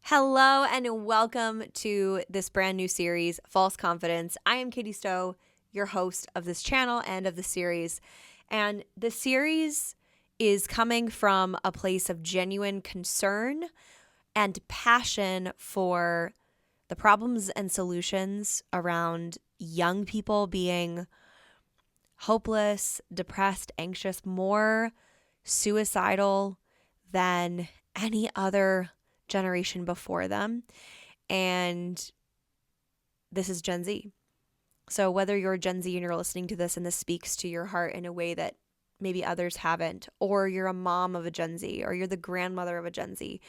Hello and welcome to this brand new series, False Confidence. I am Katie Stowe, your host of this channel and of the series. And the series is coming from a place of genuine concern and passion for the problems and solutions around young people being hopeless, depressed, anxious, more suicidal than any other generation before them. And this is Gen Z. So whether you're Gen Z and you're listening to this and this speaks to your heart in a way that maybe others haven't, or you're a mom of a Gen Z, or you're the grandmother of a Gen Z,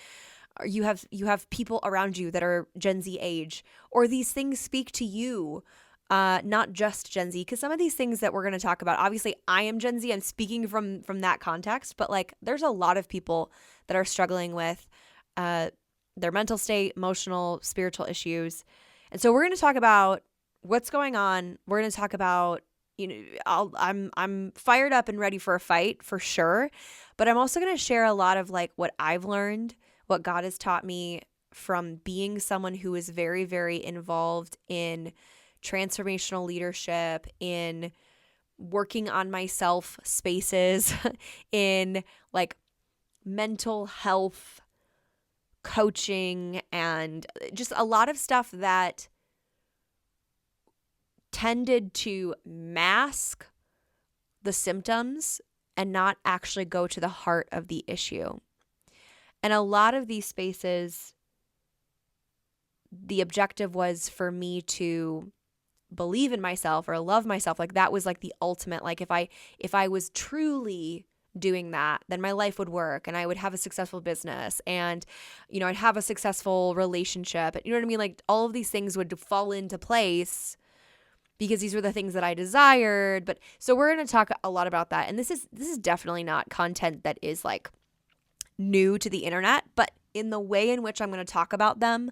or you have people around you that are Gen Z age, or these things speak to you, not just Gen Z, because some of these things that we're going to talk about, obviously I am Gen Z, I'm speaking from that context, but like there's a lot of people that are struggling with their mental state, emotional, spiritual issues. And so we're going to talk about what's going on. We're going to talk about, I'm fired up and ready for a fight for sure. But I'm also going to share a lot of like what I've learned, what God has taught me from being someone who is very, very involved in transformational leadership, in working on myself spaces, in like mental health coaching, and just a lot of stuff that tended to mask the symptoms and not actually go to the heart of the issue. And a lot of these spaces, the objective was for me to believe in myself or love myself. Like that was like the ultimate, like if I was truly doing that, then my life would work and I would have a successful business and, I'd have a successful relationship. You know what I mean? Like all of these things would fall into place because these were the things that I desired. But so we're going to talk a lot about that. And this is definitely not content that is like new to the internet, but in the way in which I'm going to talk about them,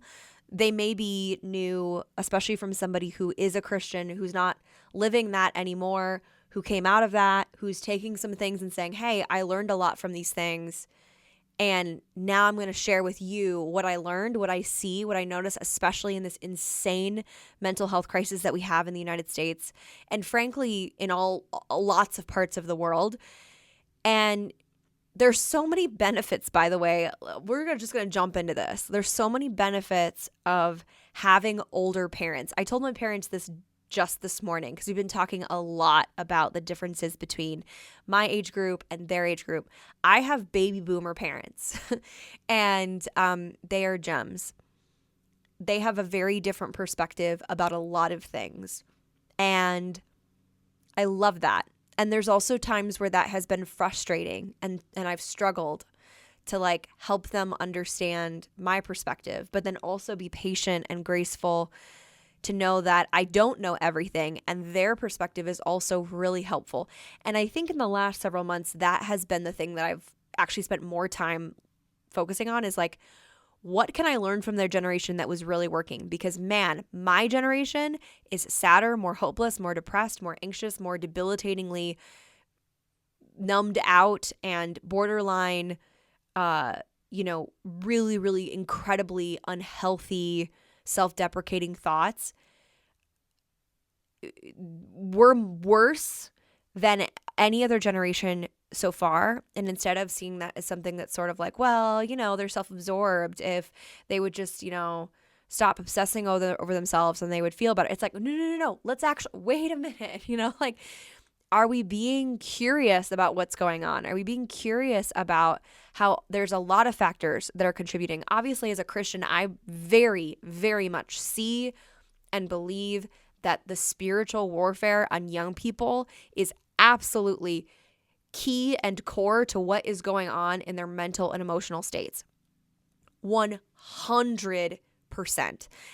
they may be new, especially from somebody who is a Christian, who's not living that anymore, who came out of that, who's taking some things and saying, hey, I learned a lot from these things. And now I'm going to share with you what I learned, what I see, what I notice, especially in this insane mental health crisis that we have in the United States. And frankly, in lots of parts of the world. And there's so many benefits, by the way. We're just going to jump into this. There's so many benefits of having older parents. I told my parents this just this morning because we've been talking a lot about the differences between my age group and their age group. I have baby boomer parents and they are gems. They have a very different perspective about a lot of things. And I love that. And there's also times where that has been frustrating and I've struggled to like help them understand my perspective, but then also be patient and graceful to know that I don't know everything and their perspective is also really helpful. And I think in the last several months, that has been the thing that I've actually spent more time focusing on is like, what can I learn from their generation that was really working? Because man, my generation is sadder, more hopeless, more depressed, more anxious, more debilitatingly numbed out and borderline, really, really incredibly unhealthy, self-deprecating thoughts. We're worse than any other generation so far. And instead of seeing that as something that's sort of like, well, they're self-absorbed, if they would just, stop obsessing over themselves and they would feel better. It's like, no. Let's actually wait a minute. Like, are we being curious about what's going on? Are we being curious about how there's a lot of factors that are contributing? Obviously, as a Christian, I very, very much see and believe that the spiritual warfare on young people is absolutely key and core to what is going on in their mental and emotional states. 100%.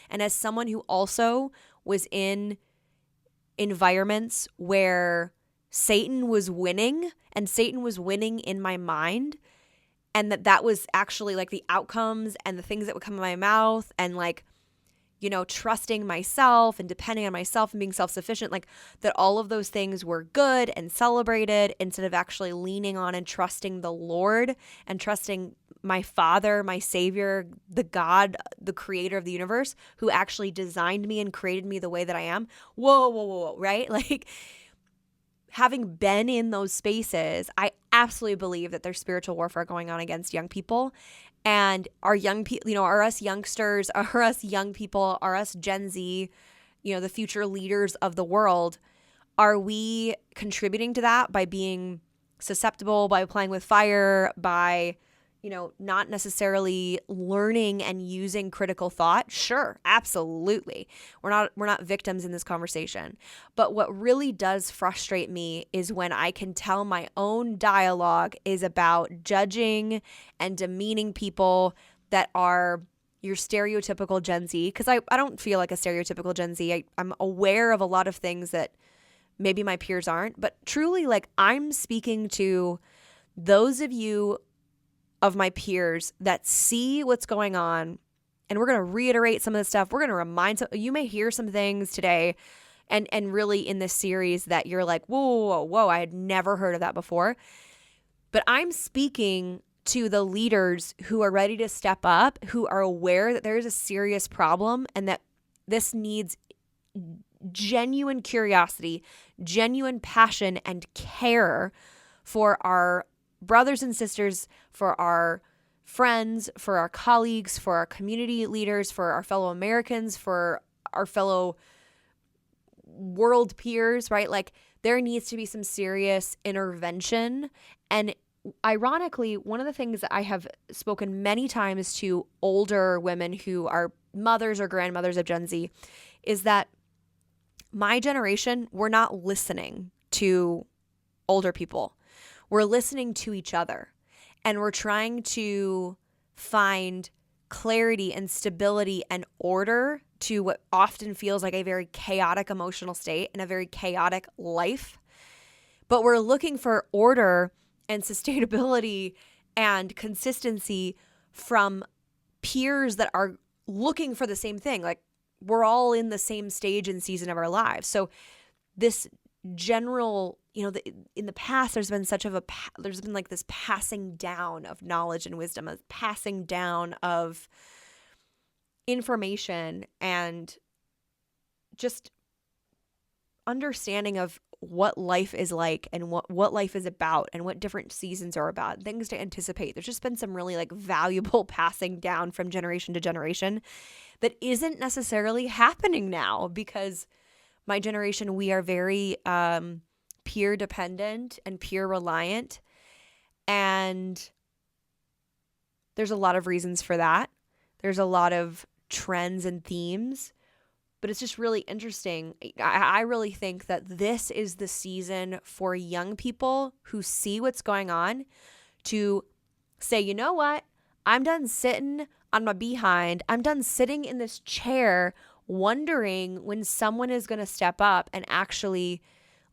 And as someone who also was in environments where Satan was winning, and Satan was winning in my mind, and that was actually like the outcomes and the things that would come in my mouth, and like, trusting myself and depending on myself and being self-sufficient, like that all of those things were good and celebrated instead of actually leaning on and trusting the Lord and trusting my Father, my Savior, the God, the creator of the universe, who actually designed me and created me the way that I am. Whoa, whoa, whoa, whoa, right? Like, having been in those spaces, I absolutely believe that there's spiritual warfare going on against young people. And our young people, are us youngsters, are us young people, are us Gen Z, the future leaders of the world, are we contributing to that by being susceptible, by playing with fire, by not necessarily learning and using critical thought? Sure, absolutely. We're not victims in this conversation. But what really does frustrate me is when I can tell my own dialogue is about judging and demeaning people that are your stereotypical Gen Z. Because I don't feel like a stereotypical Gen Z. I'm aware of a lot of things that maybe my peers aren't. But truly, like, I'm speaking to those of you of my peers that see what's going on, and we're going to reiterate some of the stuff. We're going to remind you may hear some things today and really in this series that you're like, whoa, I had never heard of that before. But I'm speaking to the leaders who are ready to step up, who are aware that there is a serious problem and that this needs genuine curiosity, genuine passion and care for our brothers and sisters, for our friends, for our colleagues, for our community leaders, for our fellow Americans, for our fellow world peers, right? Like, there needs to be some serious intervention. And ironically, one of the things that I have spoken many times to older women who are mothers or grandmothers of Gen Z is that my generation, we're not listening to older people. We're listening to each other, and we're trying to find clarity and stability and order to what often feels like a very chaotic emotional state and a very chaotic life. But we're looking for order and sustainability and consistency from peers that are looking for the same thing. Like, we're all in the same stage and season of our lives. So this general, in the past, there's been like this passing down of knowledge and wisdom, a passing down of information and just understanding of what life is like and what life is about and what different seasons are about, things to anticipate. There's just been some really like valuable passing down from generation to generation that isn't necessarily happening now, because my generation, we are very peer dependent and peer reliant. And there's a lot of reasons for that. There's a lot of trends and themes, but it's just really interesting. I really think that this is the season for young people who see what's going on to say, you know what? I'm done sitting on my behind. I'm done sitting in this chair wondering when someone is going to step up and actually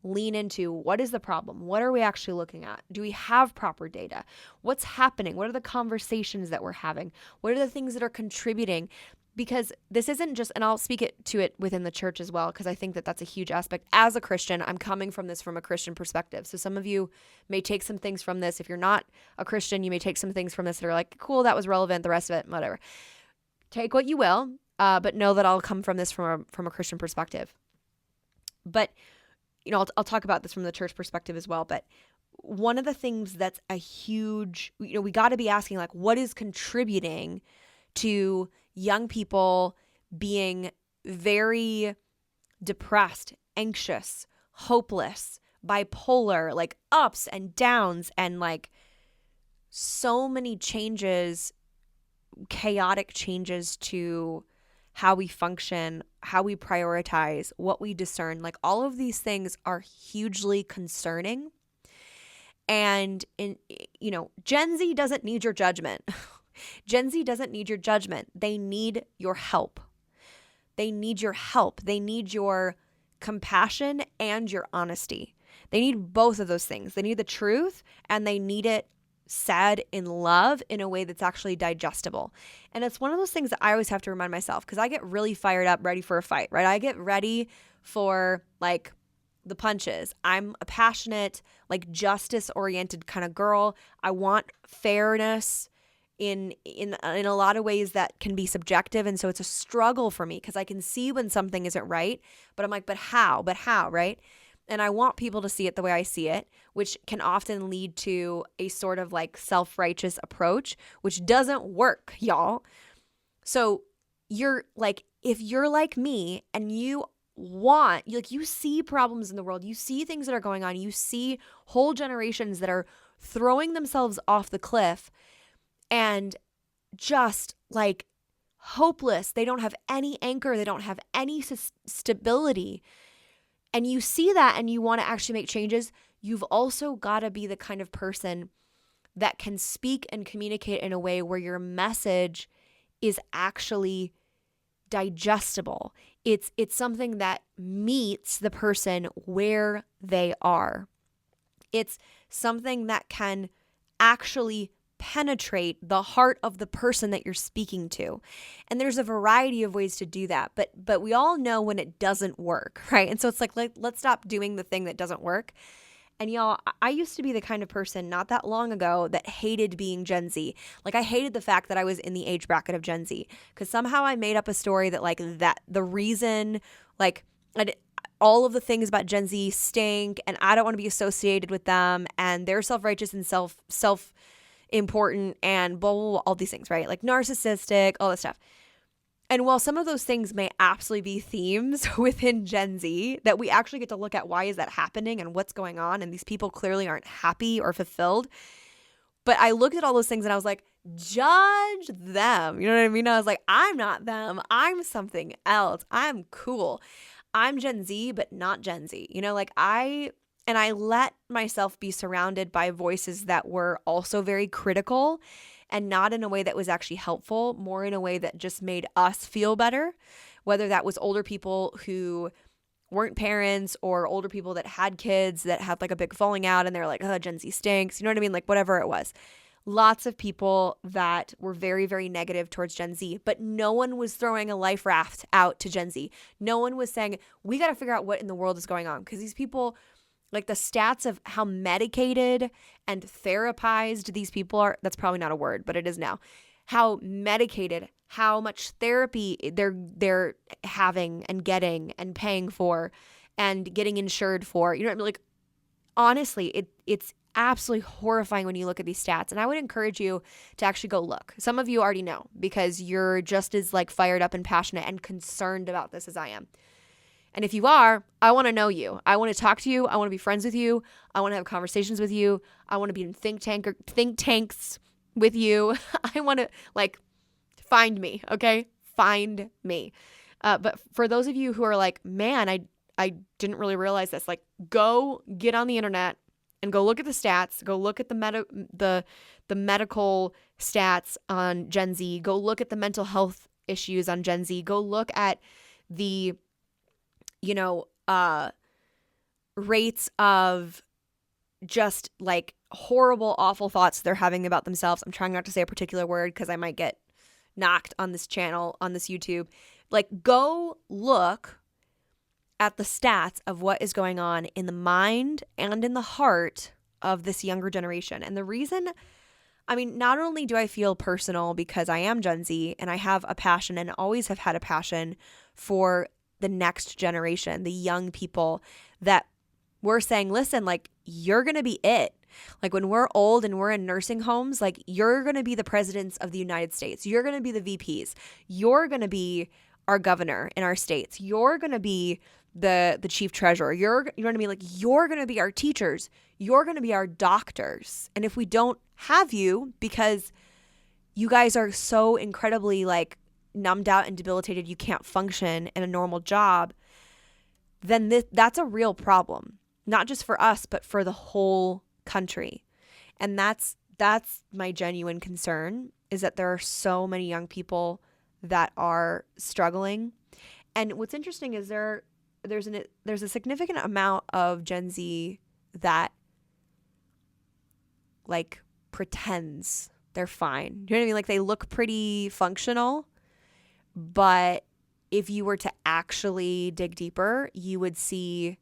lean into what is the problem? What are we actually looking at? Do we have proper data? What's happening? What are the conversations that we're having? What are the things that are contributing? Because this isn't just, and I'll speak to it within the church as well, because I think that that's a huge aspect. As a Christian, I'm coming from this from a Christian perspective. So some of you may take some things from this. If you're not a Christian, you may take some things from this that are like, cool, that was relevant. The rest of it, whatever. Take what you will, but know that I'll come from this from a Christian perspective. But I'll talk about this from the church perspective as well. But one of the things that's a huge, we got to be asking, like, what is contributing to young people being very depressed, anxious, hopeless, bipolar, like ups and downs, and like so many changes, chaotic changes to how we function, how we prioritize, what we discern. Like, all of these things are hugely concerning. And Gen Z doesn't need your judgment. Gen Z doesn't need your judgment. They need your help. They need your help. They need your compassion and your honesty. They need both of those things. They need the truth, and they need it said in love in a way that's actually digestible. And it's one of those things that I always have to remind myself, because I get really fired up, ready for a fight, right? I get ready for like the punches. I'm a passionate, like justice-oriented kind of girl. I want fairness in a lot of ways that can be subjective, and so it's a struggle for me because I can see when something isn't right, but I'm like, but how, right? And I want people to see it the way I see it, which can often lead to a sort of like self-righteous approach, which doesn't work, y'all. So you're like, if you're like me and you see problems in the world, you see things that are going on, you see whole generations that are throwing themselves off the cliff and just like hopeless. They don't have any anchor. They don't have any stability. And you see that and you want to actually make changes. You've also got to be the kind of person that can speak and communicate in a way where your message is actually digestible. It's something that meets the person where they are. It's something that can actually penetrate the heart of the person that you're speaking to. And there's a variety of ways to do that, but we all know when it doesn't work, right? And so it's like let's stop doing the thing that doesn't work. And y'all, I used to be the kind of person not that long ago that hated being Gen Z. Like I hated the fact that I was in the age bracket of Gen Z, because somehow I made up a story that like that the reason like all of the things about Gen Z stink and I don't want to be associated with them and they're self-righteous and self important and blah, blah, blah, all these things, right? Like narcissistic, all this stuff. And while some of those things may absolutely be themes within Gen Z that we actually get to look at, why is that happening and what's going on? And these people clearly aren't happy or fulfilled. But I looked at all those things and I was like, judge them. You know what I mean? I was like, I'm not them. I'm something else. I'm cool. I'm Gen Z, but not Gen Z. You know, like I let myself be surrounded by voices that were also very critical, and not in a way that was actually helpful, more in a way that just made us feel better, whether that was older people who weren't parents or older people that had kids that had like a big falling out and they're like, oh, Gen Z stinks. You know what I mean? Like whatever it was. Lots of people that were very, very negative towards Gen Z, but no one was throwing a life raft out to Gen Z. No one was saying, we got to figure out what in the world is going on, because these people, like the stats of how medicated and therapized these people are, that's probably not a word, but it is now. How medicated, how much therapy they're having and getting and paying for and getting insured for. You know what I mean? Like honestly, it's absolutely horrifying when you look at these stats. And I would encourage you to actually go look. Some of you already know because you're just as like fired up and passionate and concerned about this as I am. And if you are, I want to know you. I want to talk to you. I want to be friends with you. I want to have conversations with you. I want to be in think tanks with you. I want to like find me, okay? Find me. But for those of you who are like, man, I didn't really realize this. Like, go get on the internet and go look at the stats. Go look at the medical stats on Gen Z. Go look at the mental health issues on Gen Z. Go look at the rates of just like horrible, awful thoughts they're having about themselves. I'm trying not to say a particular word because I might get knocked on this channel, on this YouTube. Like, go look at the stats of what is going on in the mind and in the heart of this younger generation. And the reason, I mean, not only do I feel personal because I am Gen Z and I have a passion and always have had a passion for the next generation, the young people that we're saying, listen, like, you're going to be it. Like when we're old and we're in nursing homes, like you're going to be the presidents of the United States. You're going to be the VPs. You're going to be our governor in our states. You're going to be the chief treasurer. You know what I mean? Like you're going to be our teachers. You're going to be our doctors. And if we don't have you because you guys are so incredibly like numbed out and debilitated, you can't function in a normal job, then that's a real problem, not just for us, but for the whole country. And that's my genuine concern, is that there are so many young people that are struggling. And what's interesting is there's a significant amount of Gen Z that like pretends they're fine. You know what I mean? Like they look pretty functional, but if you were to actually dig deeper, you would see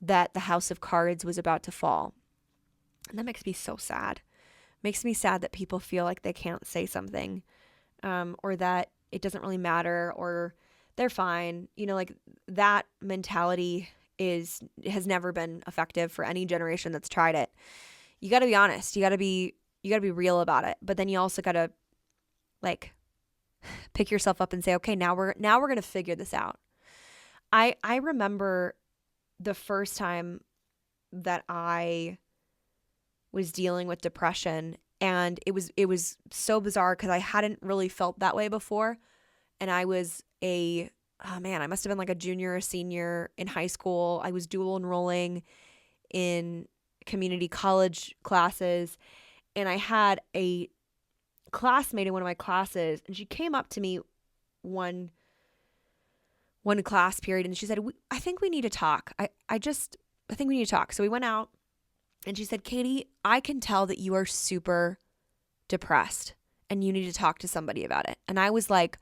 that the house of cards was about to fall. And that makes me so sad. Makes me sad that people feel like they can't say something, or that it doesn't really matter, or they're fine. You know, like that mentality has never been effective for any generation that's tried it. You got to be honest. You got to be real about it. But then you also got to like pick yourself up and say, okay, now we're going to figure this out. I remember the first time that I was dealing with depression, and it was so bizarre because I hadn't really felt that way before. And I was I must have been like a junior or senior in high school. I was dual enrolling in community college classes, and I had a classmate in one of my classes, and she came up to me one class period, and she said, I think we need to talk. I think we need to talk. So we went out, and she said, Katie, I can tell that you are super depressed and you need to talk to somebody about it. And I was like,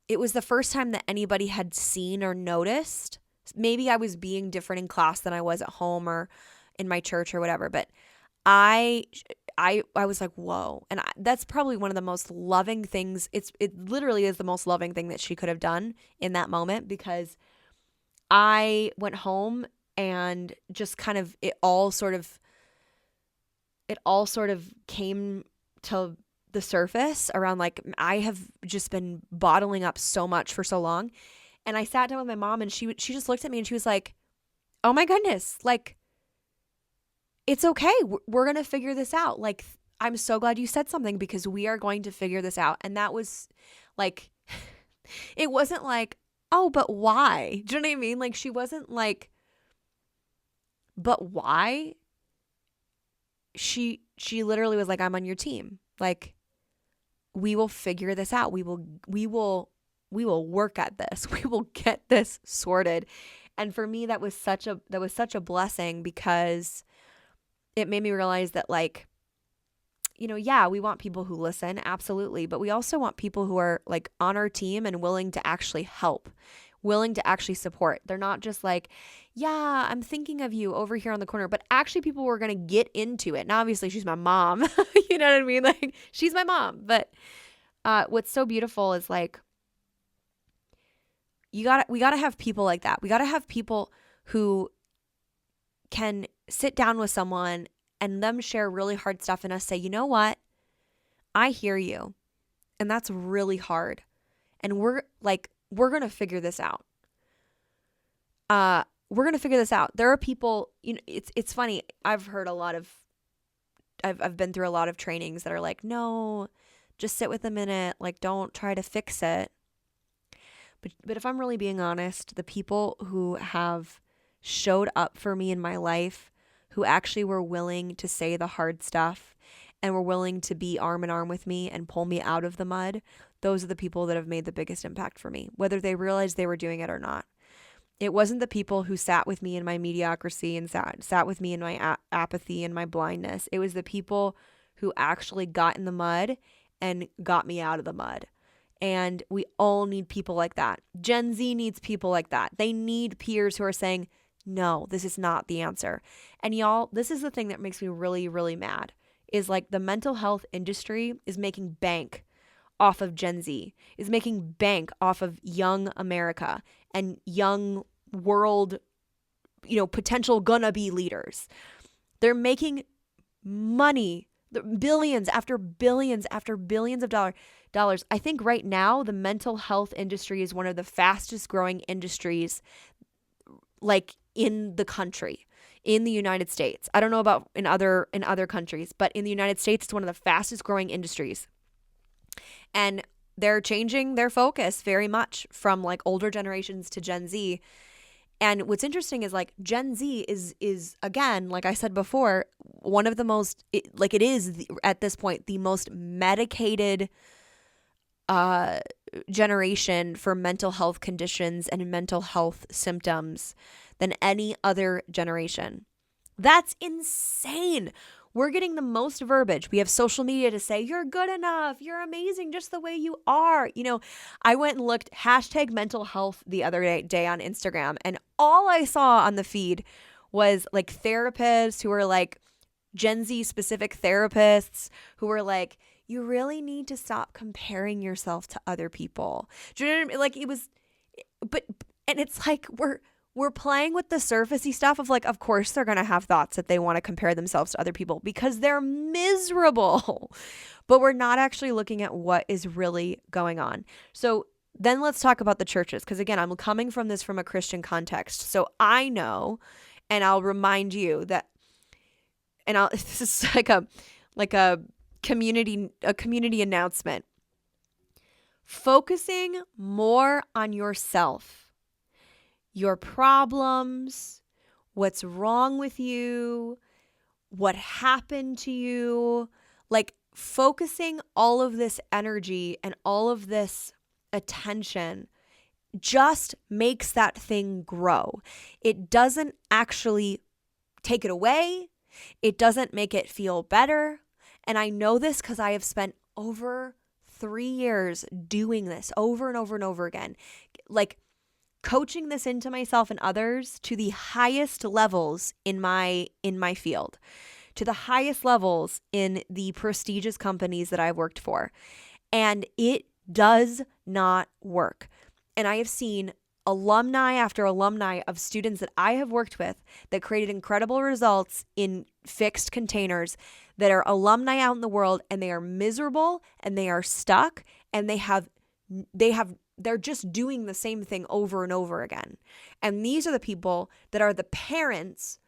it was the first time that anybody had seen or noticed. Maybe I was being different in class than I was at home or in my church or whatever, but I was like, whoa. And that's probably one of the most loving things. It literally is the most loving thing that she could have done in that moment, because I went home and just kind of, it all sort of came to the surface around like, I have just been bottling up so much for so long. And I sat down with my mom, and she just looked at me and she was like, oh my goodness, like, it's okay. We're going to figure this out. Like, I'm so glad you said something, because we are going to figure this out. And that was like, it wasn't like, oh, but why? Do you know what I mean? Like, she wasn't like, but why? She literally was like, I'm on your team. Like, we will figure this out. We will work at this. We will get this sorted. And for me, that was such a blessing, because it made me realize that, like, you know, yeah, we want people who listen, absolutely. But we also want people who are like on our team and willing to actually help, willing to actually support. They're not just like, yeah, I'm thinking of you over here on the corner, but actually people who are going to get into it. Now, obviously she's my mom, you know what I mean? Like, she's my mom. But what's so beautiful is like, we got to have people like that. We got to have people who can sit down with someone and them share really hard stuff and us say, you know what? I hear you. And that's really hard. And we're going to figure this out. We're going to figure this out. There are people, you know, it's funny. I've been through a lot of trainings that are like, no, just sit with a minute. Like, don't try to fix it. But if I'm really being honest, the people who have showed up for me in my life, who actually were willing to say the hard stuff and were willing to be arm in arm with me and pull me out of the mud, those are the people that have made the biggest impact for me, whether they realized they were doing it or not. It wasn't the people who sat with me in my mediocrity and sat with me in my apathy and my blindness. It was the people who actually got in the mud and got me out of the mud. And we all need people like that. Gen Z needs people like that. They need peers who are saying, no, this is not the answer. And y'all, this is the thing that makes me really, really mad, is like the mental health industry is making bank off of Gen Z, is making bank off of young America and young world, you know, potential gonna be leaders. They're making money, billions after billions after billions of dollars. I think right now the mental health industry is one of the fastest growing industries, like, in the country, in the United States. I don't know about in other countries, but in the United States, it's one of the fastest growing industries. And they're changing their focus very much from like older generations to Gen Z. And what's interesting is like Gen Z is again, like I said before, one of the most, at this point, the most medicated generation for mental health conditions and mental health symptoms than any other generation. That's insane. We're getting the most verbiage. We have social media to say, you're good enough, you're amazing just the way you are. I went and looked #mental health the other day on Instagram, and all I saw on the feed was like therapists who were like Gen Z specific therapists who were like, you really need to stop comparing yourself to other people. Do you know what I mean? Like, it was, and it's like, we're playing with the surfacey stuff of like, of course they're going to have thoughts that they want to compare themselves to other people because they're miserable, but we're not actually looking at what is really going on. So then let's talk about the churches. Because again, I'm coming from this from a Christian context. So I know, and I'll remind you that, this is like a community announcement. Focusing more on yourself, your problems, what's wrong with you, what happened to you, like focusing all of this energy and all of this attention just makes that thing grow. It doesn't actually take it away. It doesn't make it feel better. And I know this because I have spent over 3 years doing this over and over and over again, like coaching this into myself and others to the highest levels in my field, to the highest levels in the prestigious companies that I've worked for. And it does not work. And I have seen alumni after alumni of students that I have worked with that created incredible results in fixed containers that are alumni out in the world, and they are miserable and they are stuck and they're just doing the same thing over and over again. And these are the people that are the parents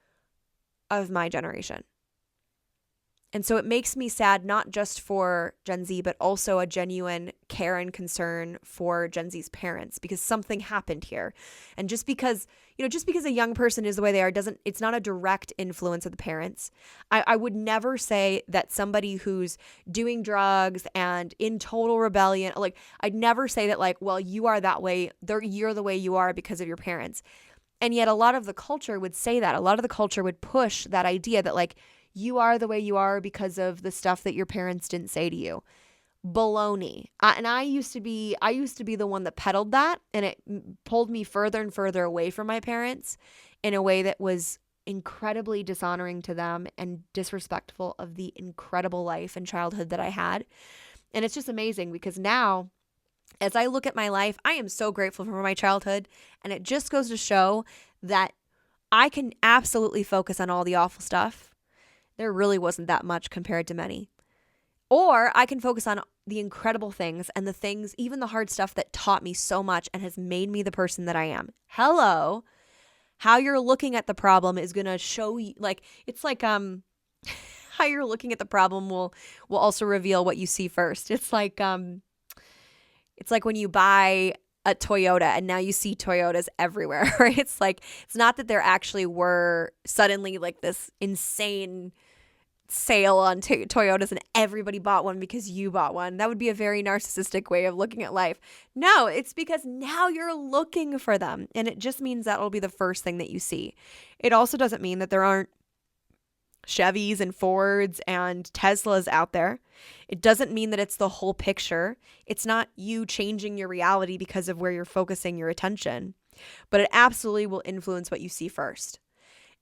of my generation. And so it makes me sad, not just for Gen Z, but also a genuine care and concern for Gen Z's parents, because something happened here. And just because a young person is the way they are, it's not a direct influence of the parents. I would never say that somebody who's doing drugs and in total rebellion, like I'd never say that like, well, you are that way, you're the way you are because of your parents. And yet a lot of the culture would say that. A lot of the culture would push that idea that like, you are the way you are because of the stuff that your parents didn't say to you. Baloney. And I used to be the one that peddled that, and it pulled me further and further away from my parents in a way that was incredibly dishonoring to them and disrespectful of the incredible life and childhood that I had. And it's just amazing because now, as I look at my life, I am so grateful for my childhood, and it just goes to show that I can absolutely focus on all the awful stuff. There really wasn't that much compared to many. Or I can focus on the incredible things and the things, even the hard stuff that taught me so much and has made me the person that I am. Hello. How you're looking at the problem is going to show you, like, it's like, how you're looking at the problem will also reveal what you see first. It's like when you buy a Toyota and now you see Toyotas everywhere, right? It's like, it's not that there actually were suddenly like this insane sale on Toyotas and everybody bought one because you bought one. That would be a very narcissistic way of looking at life. No, it's because now you're looking for them, and it just means that will be the first thing that you see. It also doesn't mean that there aren't Chevys and Fords and Teslas out there. It doesn't mean that it's the whole picture. It's not you changing your reality because of where you're focusing your attention, but it absolutely will influence what you see first.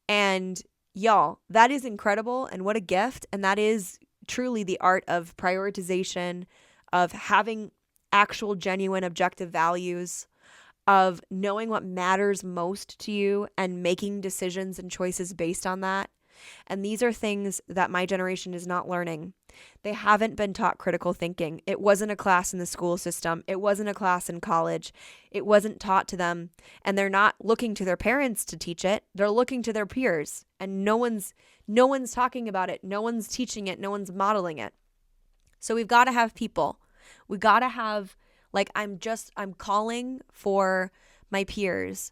And y'all, that is incredible, and what a gift. And that is truly the art of prioritization, of having actual, genuine, objective values, of knowing what matters most to you and making decisions and choices based on that. And these are things that my generation is not learning. They haven't been taught critical thinking. It wasn't a class in the school system. It wasn't a class in college. It wasn't taught to them. And they're not looking to their parents to teach it. They're looking to their peers. And no one's talking about it. No one's teaching it. No one's modeling it. So we've got to have people. We got to have, like, I'm calling for my peers,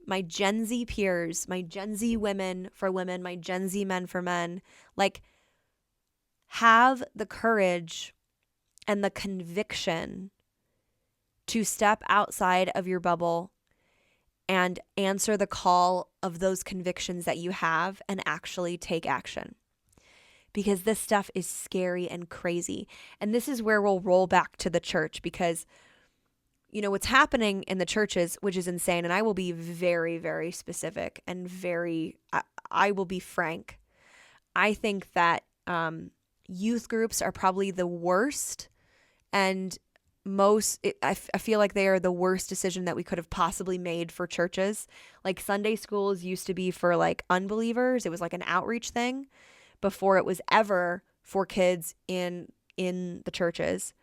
my Gen Z peers, my Gen Z women for women, my Gen Z men for men, like, have the courage and the conviction to step outside of your bubble and answer the call of those convictions that you have and actually take action. because this stuff is scary and crazy. And this is where we'll roll back to the church, because what's happening in the churches, which is insane. And I will be very, very specific and I will be frank. I think that youth groups are probably the worst and I feel like they are the worst decision that we could have possibly made for churches. Like Sunday schools used to be for like unbelievers. It was like an outreach thing before it was ever for kids in the churches.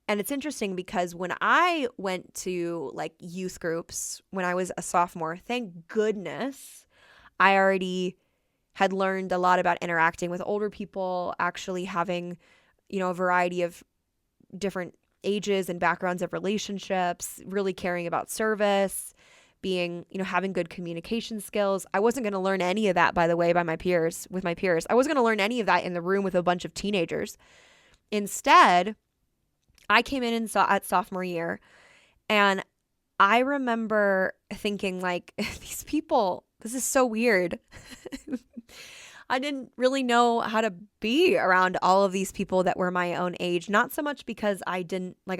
And it's interesting because when I went to like youth groups when I was a sophomore, thank goodness I already had learned a lot about interacting with older people, actually having, a variety of different ages and backgrounds of relationships, really caring about service, being, having good communication skills. I wasn't going to learn any of that, by the way, with my peers. I wasn't going to learn any of that in the room with a bunch of teenagers. Instead, I came in at sophomore year, and I remember thinking like, these people, this is so weird. I didn't really know how to be around all of these people that were my own age. Not so much because I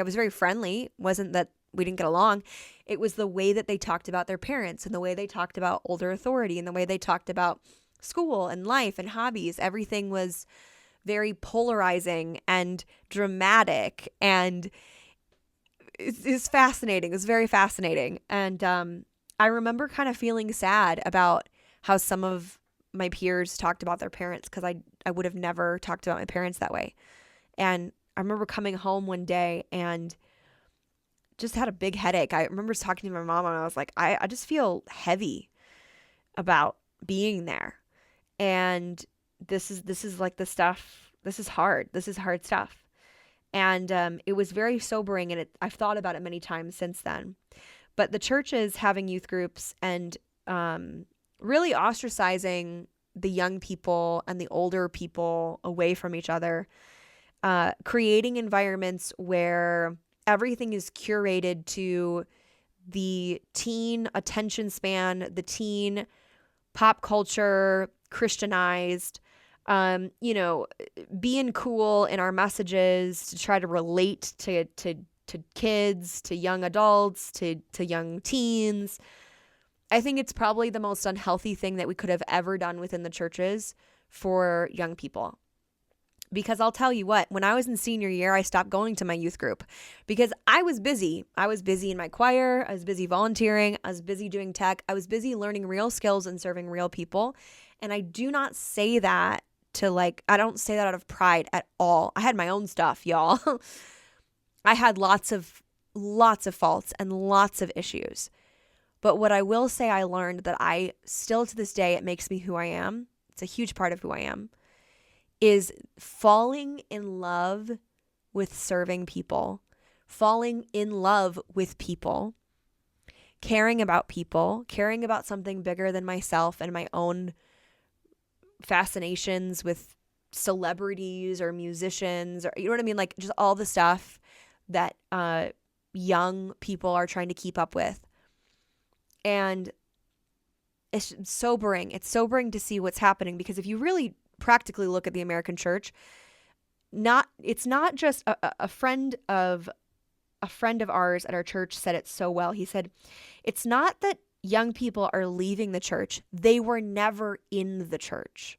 was very friendly. Wasn't that we didn't get along. It was the way that they talked about their parents and the way they talked about older authority and the way they talked about school and life and hobbies. Everything was very polarizing and dramatic, and it's fascinating. It's very fascinating. And I remember kind of feeling sad about how some of my peers talked about their parents, because I would have never talked about my parents that way. And I remember coming home one day and just had a big headache. I remember talking to my mom, and I was like, I just feel heavy about being there. And this is like the stuff, this is hard. This is hard stuff. And it was very sobering, and I've thought about it many times since then. But the churches having youth groups and really ostracizing the young people and the older people away from each other, creating environments where everything is curated to the teen attention span, the teen pop culture, Christianized, being cool in our messages to try to relate to kids, to young adults, to young teens. I think it's probably the most unhealthy thing that we could have ever done within the churches for young people. Because I'll tell you what, when I was in senior year, I stopped going to my youth group because I was busy. I was busy in my choir. I was busy volunteering. I was busy doing tech. I was busy learning real skills and serving real people. And I do not say that I don't say that out of pride at all. I had my own stuff, y'all. I had lots of faults and lots of issues. But what I will say I learned that I still to this day, it makes me who I am. It's a huge part of who I am, is falling in love with serving people, falling in love with people, caring about people, caring about something bigger than myself and my own fascinations with celebrities or musicians, or you know what I mean? Like just all the stuff that young people are trying to keep up with. And it's sobering. It's sobering to see what's happening, because if you really practically look at the American church, it's not just a friend of ours at our church said it so well. He said, it's not that young people are leaving the church. They were never in the church.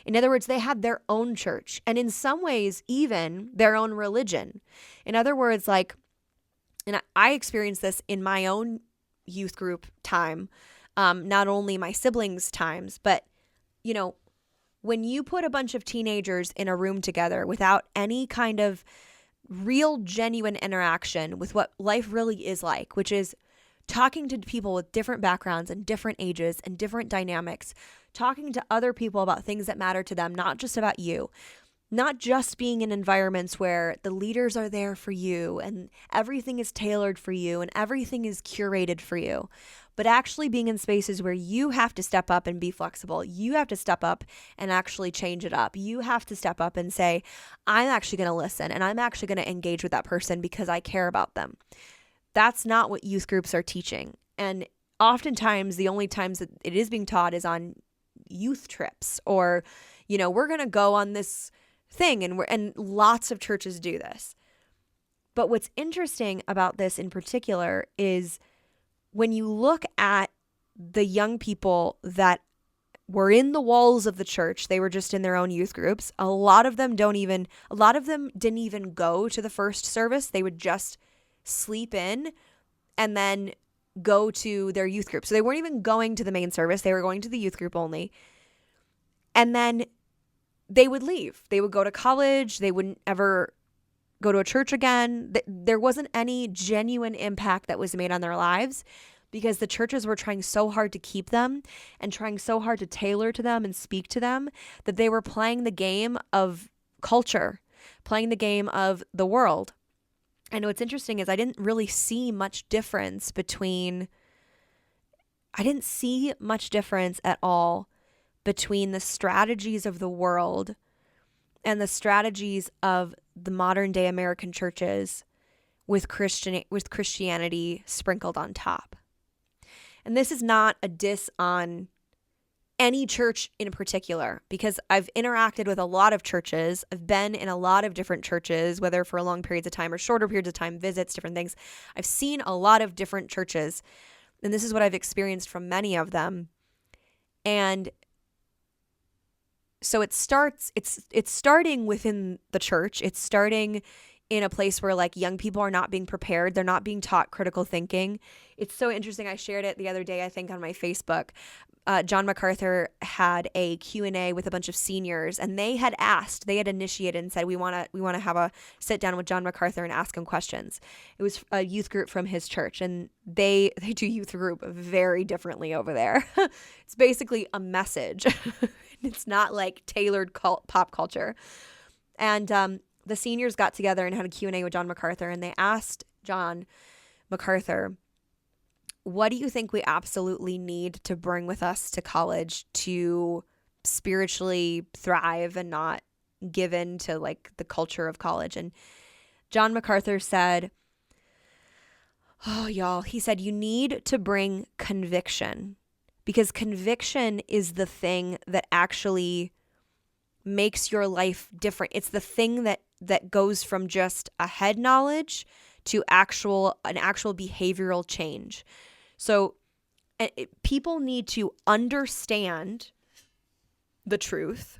In other words, they had their own church, and in some ways, even their own religion. In other words, and I experienced this in my own youth group time, not only my siblings' times, but, when you put a bunch of teenagers in a room together without any kind of real, genuine interaction with what life really is like, which is talking to people with different backgrounds and different ages and different dynamics, talking to other people about things that matter to them, not just about you, not just being in environments where the leaders are there for you and everything is tailored for you and everything is curated for you, but actually being in spaces where you have to step up and be flexible. You have to step up and actually change it up. You have to step up and say, I'm actually going to listen and I'm actually going to engage with that person because I care about them. That's not what youth groups are teaching. And oftentimes the only times that it is being taught is on youth trips or, we're going to go on this thing, and lots of churches do this. But what's interesting about this in particular is when you look at the young people that were in the walls of the church, they were just in their own youth groups. A lot of them didn't even go to the first service. They would just sleep in and then go to their youth group. So they weren't even going to the main service. They were going to the youth group only. And then they would leave. They would go to college. They wouldn't ever go to a church again. There wasn't any genuine impact that was made on their lives because the churches were trying so hard to keep them and trying so hard to tailor to them and speak to them that they were playing the game of culture, playing the game of the world. And what's interesting is I didn't see much difference at all between the strategies of the world and the strategies of the modern day American churches with Christianity sprinkled on top. And this is not a diss on any church in particular, because I've interacted with a lot of churches. I've been in a lot of different churches, whether for long periods of time or shorter periods of time, visits, different things. I've seen a lot of different churches, and this is what I've experienced from many of them. And so it's starting within the church. It's starting in a place where like young people are not being prepared. They're not being taught critical thinking. It's so interesting. I shared it the other day, I think on my Facebook. John MacArthur had a Q&A with a bunch of seniors, and they had initiated and said, we want to have a sit down with John MacArthur and ask him questions. It was a youth group from his church, and they do youth group very differently over there. It's basically a message. It's not like tailored pop culture. And the seniors got together and had a Q&A with John MacArthur, and they asked John MacArthur, what do you think we absolutely need to bring with us to college to spiritually thrive and not give in to like the culture of college? And John MacArthur said, he said, you need to bring conviction, because conviction is the thing that actually makes your life different. It's the thing that goes from just a head knowledge to an actual behavioral change. So people need to understand the truth.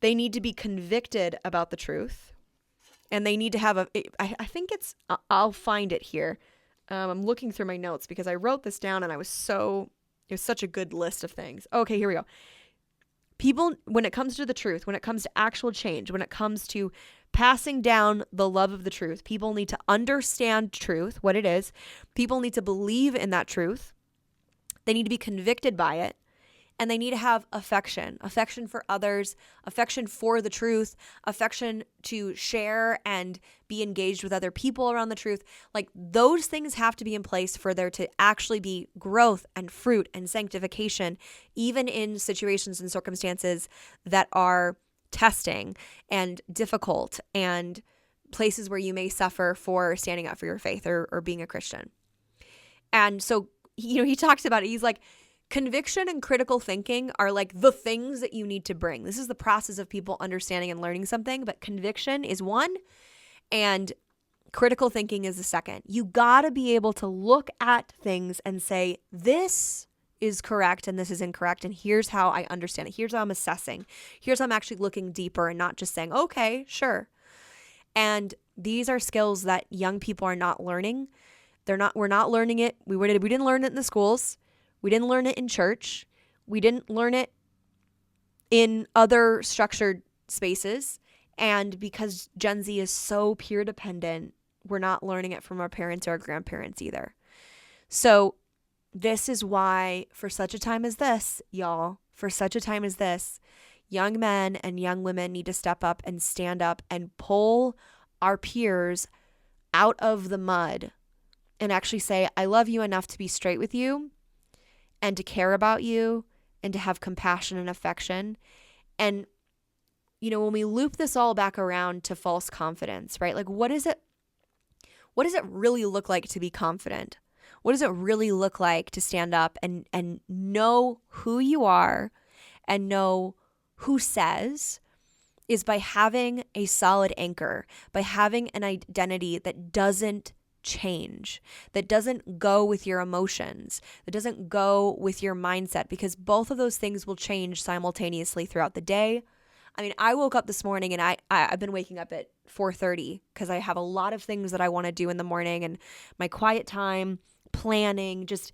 They need to be convicted about the truth. And they need to have I'll find it here. I'm looking through my notes because I wrote this down and it was such a good list of things. Okay, here we go. People, when it comes to the truth, when it comes to actual change, when it comes to passing down the love of the truth, people need to understand truth, what it is. People need to believe in that truth. They need to be convicted by it. And they need to have affection for others, affection for the truth, affection to share and be engaged with other people around the truth. Like those things have to be in place for there to actually be growth and fruit and sanctification, even in situations and circumstances that are testing and difficult and places where you may suffer for standing up for your faith or being a Christian. And so, he talks about it. He's like, conviction and critical thinking are like the things that you need to bring. This is the process of people understanding and learning something, but conviction is one and critical thinking is the second. You got to be able to look at things and say, this is correct and this is incorrect, and here's how I understand it. Here's how I'm assessing. Here's how I'm actually looking deeper and not just saying, okay, sure. And these are skills that young people are not learning. We're not learning it. We didn't learn it in the schools. We didn't learn it in church. We didn't learn it in other structured spaces. And because Gen Z is so peer dependent, we're not learning it from our parents or our grandparents either. So this is why for such a time as this, y'all, young men and young women need to step up and stand up and pull our peers out of the mud and actually say, I love you enough to be straight with you and to care about you and to have compassion and affection. And, when we loop this all back around to false confidence, right? Like, what does it really look like to be confident? What does it really look like to stand up and know who you are and know who says is by having a solid anchor, by having an identity that doesn't change, that doesn't go with your emotions, that doesn't go with your mindset, because both of those things will change simultaneously throughout the day. I mean, I woke up this morning and I've been waking up at 4:30 because I have a lot of things that I want to do in the morning, and my quiet time, planning, just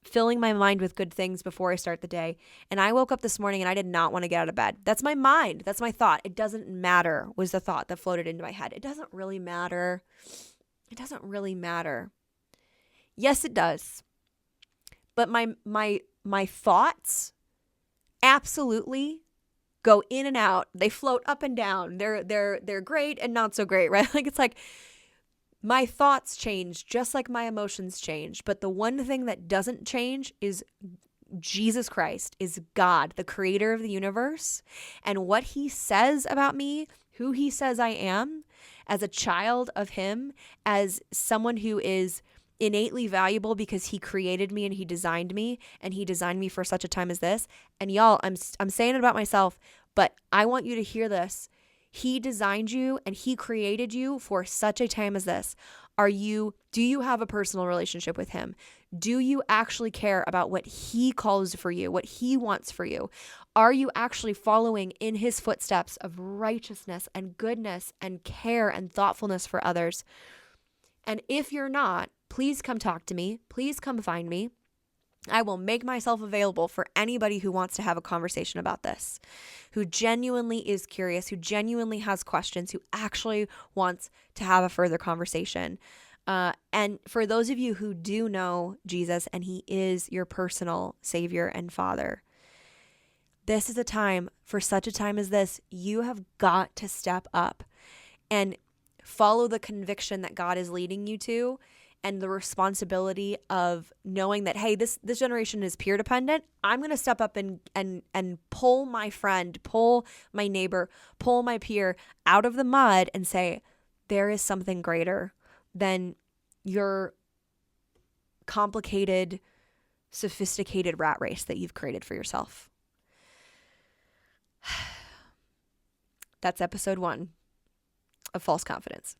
filling my mind with good things before I start the day. And I woke up this morning and I did not want to get out of bed. That's my mind. That's my thought. It doesn't matter, was the thought that floated into my head. It doesn't really matter. It doesn't really matter. Yes, it does. But my thoughts absolutely go in and out. They float up and down. They're great and not so great, right? Like, it's like my thoughts change just like my emotions change. But the one thing that doesn't change is Jesus Christ, is God, the creator of the universe, and what he says about me, who he says I am as a child of him, as someone who is innately valuable because he created me and he designed me for such a time as this. And y'all, I'm saying it about myself, but I want you to hear this. He designed you and he created you for such a time as this. Do you have a personal relationship with him? Do you actually care about what he calls for you, what he wants for you? Are you actually following in his footsteps of righteousness and goodness and care and thoughtfulness for others? And if you're not, please come talk to me. Please come find me. I will make myself available for anybody who wants to have a conversation about this, who genuinely is curious, who genuinely has questions, who actually wants to have a further conversation. And for those of you who do know Jesus and he is your personal Savior and Father, this is a time, for such a time as this, you have got to step up and follow the conviction that God is leading you to, and the responsibility of knowing that, hey, this generation is peer dependent. I'm going to step up and pull my friend, pull my neighbor, pull my peer out of the mud and say, there is something greater than your complicated, sophisticated rat race that you've created for yourself. That's episode 1 of False Confidence.